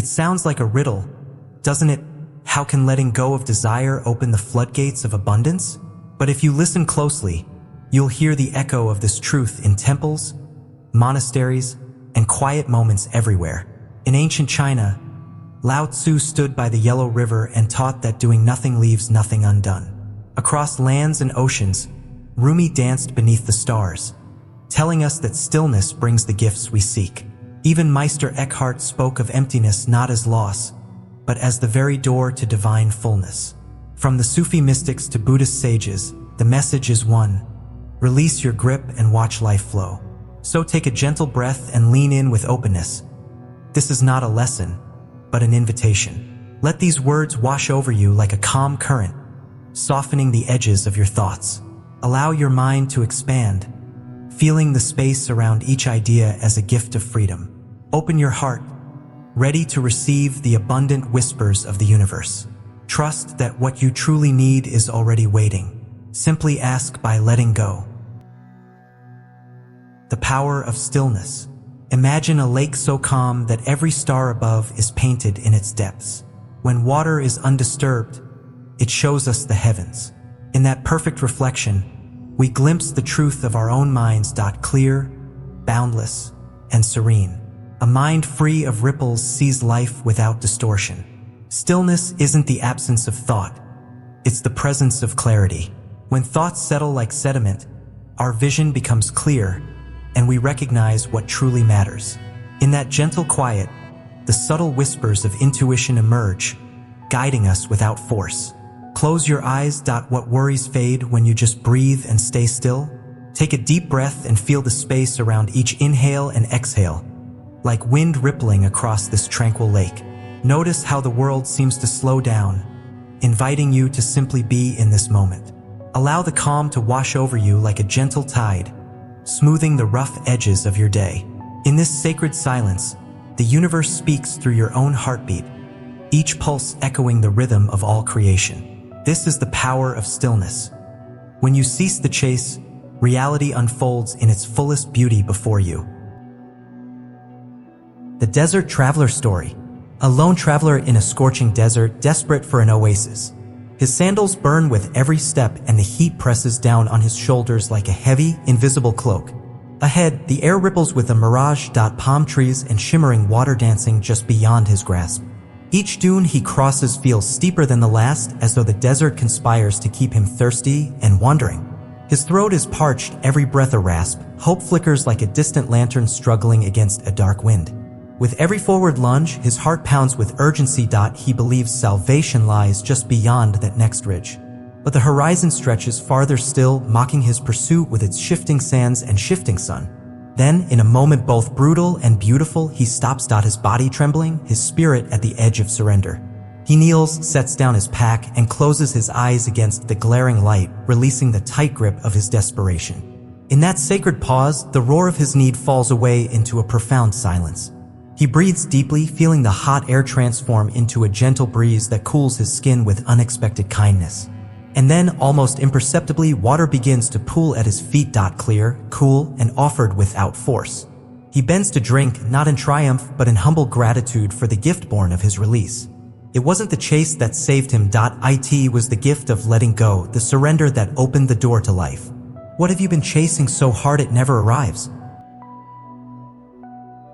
It sounds like a riddle, doesn't it? How can letting go of desire open the floodgates of abundance? But if you listen closely, you'll hear the echo of this truth in temples, monasteries, and quiet moments everywhere. In ancient China, Lao Tzu stood by the Yellow River and taught that doing nothing leaves nothing undone. Across lands and oceans, Rumi danced beneath the stars, telling us that stillness brings the gifts we seek. Even Meister Eckhart spoke of emptiness not as loss, but as the very door to divine fullness. From the Sufi mystics to Buddhist sages, the message is one: release your grip and watch life flow. So take a gentle breath and lean in with openness. This is not a lesson, but an invitation. Let these words wash over you like a calm current, softening the edges of your thoughts. Allow your mind to expand, feeling the space around each idea as a gift of freedom. Open your heart, ready to receive the abundant whispers of the universe. Trust that what you truly need is already waiting. Simply ask by letting go. The power of stillness. Imagine a lake so calm that every star above is painted in its depths. When water is undisturbed, it shows us the heavens. In that perfect reflection, we glimpse the truth of our own minds. Clear, boundless, and serene. A mind free of ripples sees life without distortion. Stillness isn't the absence of thought, it's the presence of clarity. When thoughts settle like sediment, our vision becomes clear, and we recognize what truly matters. In that gentle quiet, the subtle whispers of intuition emerge, guiding us without force. Close your eyes. What worries fade when you just breathe and stay still? Take a deep breath and feel the space around each inhale and exhale, like wind rippling across this tranquil lake. Notice how the world seems to slow down, inviting you to simply be in this moment. Allow the calm to wash over you like a gentle tide, smoothing the rough edges of your day. In this sacred silence, the universe speaks through your own heartbeat, each pulse echoing the rhythm of all creation. This is the power of stillness. When you cease the chase, reality unfolds in its fullest beauty before you. The Desert Traveler Story. A lone traveler in a scorching desert, desperate for an oasis. His sandals burn with every step and the heat presses down on his shoulders like a heavy, invisible cloak. Ahead, the air ripples with a mirage. Palm trees and shimmering water dancing just beyond his grasp. Each dune he crosses feels steeper than the last, as though the desert conspires to keep him thirsty and wandering. His throat is parched, every breath a rasp. Hope flickers like a distant lantern struggling against a dark wind. With every forward lunge, his heart pounds with urgency. He believes salvation lies just beyond that next ridge. But the horizon stretches farther still, mocking his pursuit with its shifting sands and shifting sun. Then, in a moment both brutal and beautiful, he stops. His body trembling, his spirit at the edge of surrender. He kneels, sets down his pack, and closes his eyes against the glaring light, releasing the tight grip of his desperation. In that sacred pause, the roar of his need falls away into a profound silence. He breathes deeply, feeling the hot air transform into a gentle breeze that cools his skin with unexpected kindness. And then, almost imperceptibly, water begins to pool at his feet. Clear, cool, and offered without force. He bends to drink, not in triumph, but in humble gratitude for the gift born of his release. It wasn't the chase that saved him. It was the gift of letting go, the surrender that opened the door to life. What have you been chasing so hard it never arrives?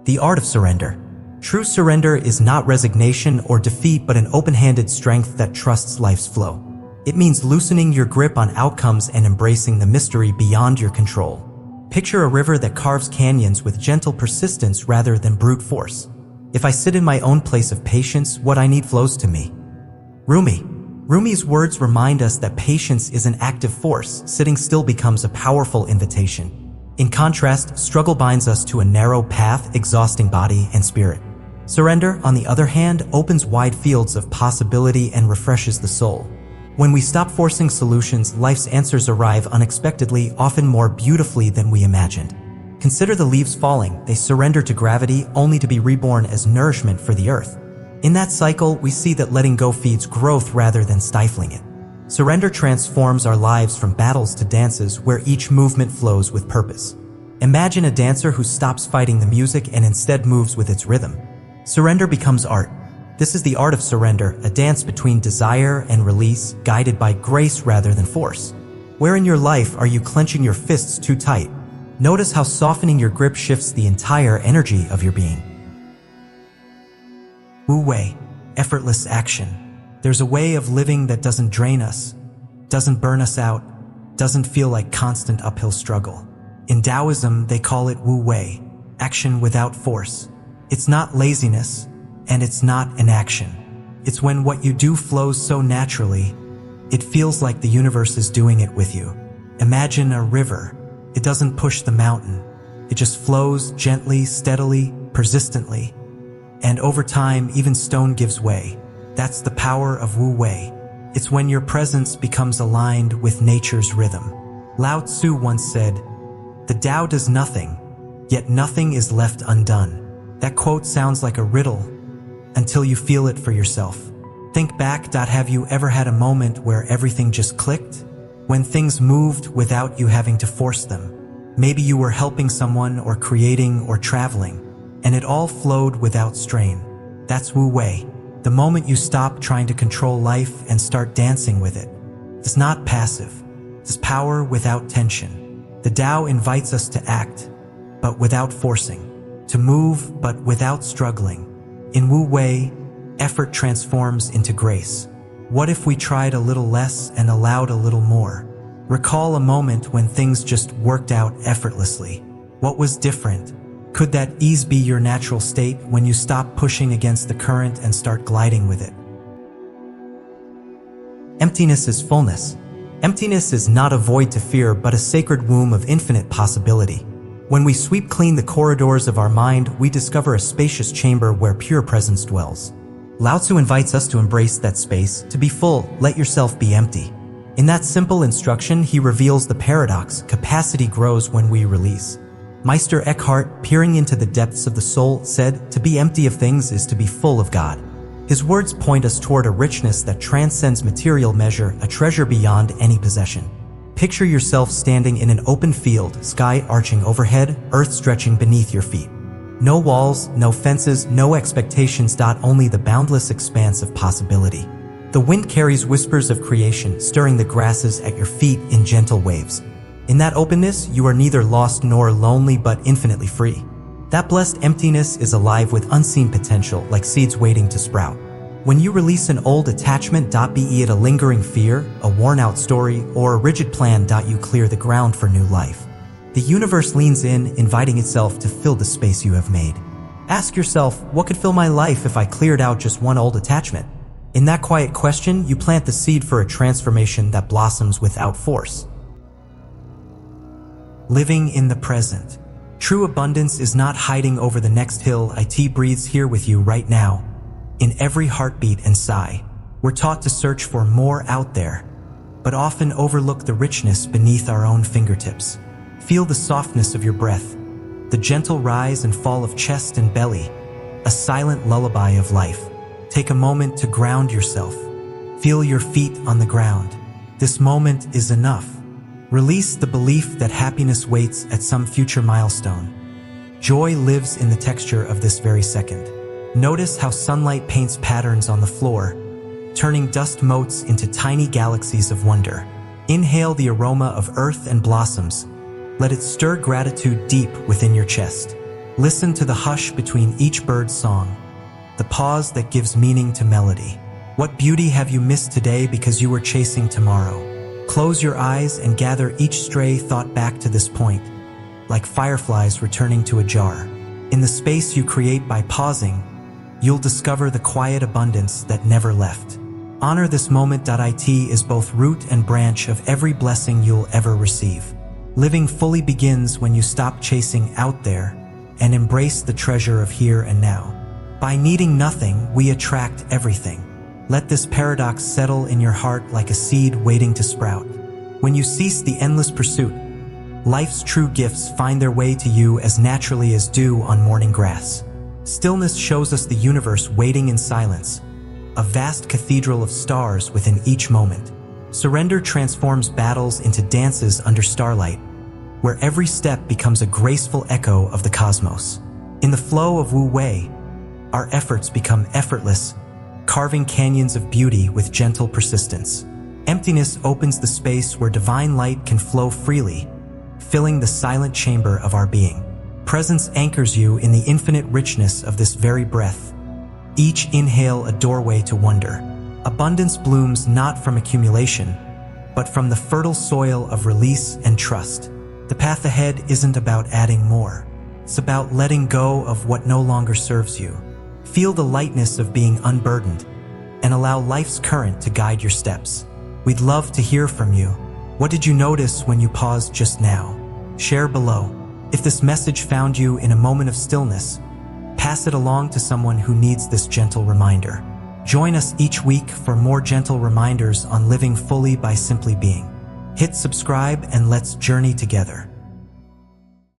The art of surrender. True surrender is not resignation or defeat, but an open-handed strength that trusts life's flow. It means loosening your grip on outcomes and embracing the mystery beyond your control. Picture a river that carves canyons with gentle persistence rather than brute force. If I sit in my own place of patience, what I need flows to me. Rumi's words remind us that patience is an active force. Sitting still becomes a powerful invitation. In contrast, struggle binds us to a narrow path, exhausting body and spirit. Surrender, on the other hand, opens wide fields of possibility and refreshes the soul. When we stop forcing solutions, life's answers arrive unexpectedly, often more beautifully than we imagined. Consider the leaves falling. They surrender to gravity only to be reborn as nourishment for the earth. In that cycle, we see that letting go feeds growth rather than stifling it. Surrender transforms our lives from battles to dances where each movement flows with purpose. Imagine a dancer who stops fighting the music and instead moves with its rhythm. Surrender becomes art. This is the art of surrender, a dance between desire and release, guided by grace rather than force. Where in your life are you clenching your fists too tight? Notice how softening your grip shifts the entire energy of your being. Wu Wei, effortless action. There's a way of living that doesn't drain us, doesn't burn us out, doesn't feel like constant uphill struggle. In Taoism, they call it Wu Wei, action without force. It's not laziness, and it's not inaction. It's when what you do flows so naturally, it feels like the universe is doing it with you. Imagine a river. It doesn't push the mountain. It just flows gently, steadily, persistently. And over time, even stone gives way. That's the power of Wu Wei. It's when your presence becomes aligned with nature's rhythm. Lao Tzu once said, "The Tao does nothing, yet nothing is left undone." That quote sounds like a riddle until you feel it for yourself. Think back. Have you ever had a moment where everything just clicked? When things moved without you having to force them? Maybe you were helping someone or creating or traveling, and it all flowed without strain. That's Wu Wei. The moment you stop trying to control life and start dancing with it. It's not passive. It's power without tension. The Tao invites us to act, but without forcing. To move, but without struggling. In Wu Wei, effort transforms into grace. What if we tried a little less and allowed a little more? Recall a moment when things just worked out effortlessly. What was different? Could that ease be your natural state when you stop pushing against the current and start gliding with it? Emptiness is fullness. Emptiness is not a void to fear, but a sacred womb of infinite possibility. When we sweep clean the corridors of our mind, we discover a spacious chamber where pure presence dwells. Lao Tzu invites us to embrace that space, to be full, let yourself be empty. In that simple instruction, he reveals the paradox: capacity grows when we release. Meister Eckhart, peering into the depths of the soul, said, "To be empty of things is to be full of God." His words point us toward a richness that transcends material measure, a treasure beyond any possession. Picture yourself standing in an open field, sky arching overhead, earth stretching beneath your feet. No walls, no fences, no expectations. Only the boundless expanse of possibility. The wind carries whispers of creation, stirring the grasses at your feet in gentle waves. In that openness, you are neither lost nor lonely, but infinitely free. That blessed emptiness is alive with unseen potential, like seeds waiting to sprout. When you release an old attachment, be it a lingering fear, a worn-out story, or a rigid plan, you clear the ground for new life. The universe leans in, inviting itself to fill the space you have made. Ask yourself, what could fill my life if I cleared out just one old attachment? In that quiet question, you plant the seed for a transformation that blossoms without force. Living in the present. True abundance is not hiding over the next hill. It breathes here with you right now. In every heartbeat and sigh, we're taught to search for more out there, but often overlook the richness beneath our own fingertips. Feel the softness of your breath, the gentle rise and fall of chest and belly, a silent lullaby of life. Take a moment to ground yourself. Feel your feet on the ground. This moment is enough. Release the belief that happiness waits at some future milestone. Joy lives in the texture of this very second. Notice how sunlight paints patterns on the floor, turning dust motes into tiny galaxies of wonder. Inhale the aroma of earth and blossoms. Let it stir gratitude deep within your chest. Listen to the hush between each bird's song, the pause that gives meaning to melody. What beauty have you missed today because you were chasing tomorrow? Close your eyes and gather each stray thought back to this point, like fireflies returning to a jar. In the space you create by pausing, you'll discover the quiet abundance that never left. Honor this moment. It is both root and branch of every blessing you'll ever receive. Living fully begins when you stop chasing out there and embrace the treasure of here and now. By needing nothing, we attract everything. Let this paradox settle in your heart like a seed waiting to sprout. When you cease the endless pursuit, life's true gifts find their way to you as naturally as dew on morning grass. Stillness shows us the universe waiting in silence, a vast cathedral of stars within each moment. Surrender transforms battles into dances under starlight, where every step becomes a graceful echo of the cosmos. In the flow of Wu Wei, our efforts become effortless, carving canyons of beauty with gentle persistence. Emptiness opens the space where divine light can flow freely, filling the silent chamber of our being. Presence anchors you in the infinite richness of this very breath. Each inhale a doorway to wonder. Abundance blooms not from accumulation, but from the fertile soil of release and trust. The path ahead isn't about adding more. It's about letting go of what no longer serves you. Feel the lightness of being unburdened and allow life's current to guide your steps. We'd love to hear from you. What did you notice when you paused just now? Share below. If this message found you in a moment of stillness, pass it along to someone who needs this gentle reminder. Join us each week for more gentle reminders on living fully by simply being. Hit subscribe and let's journey together.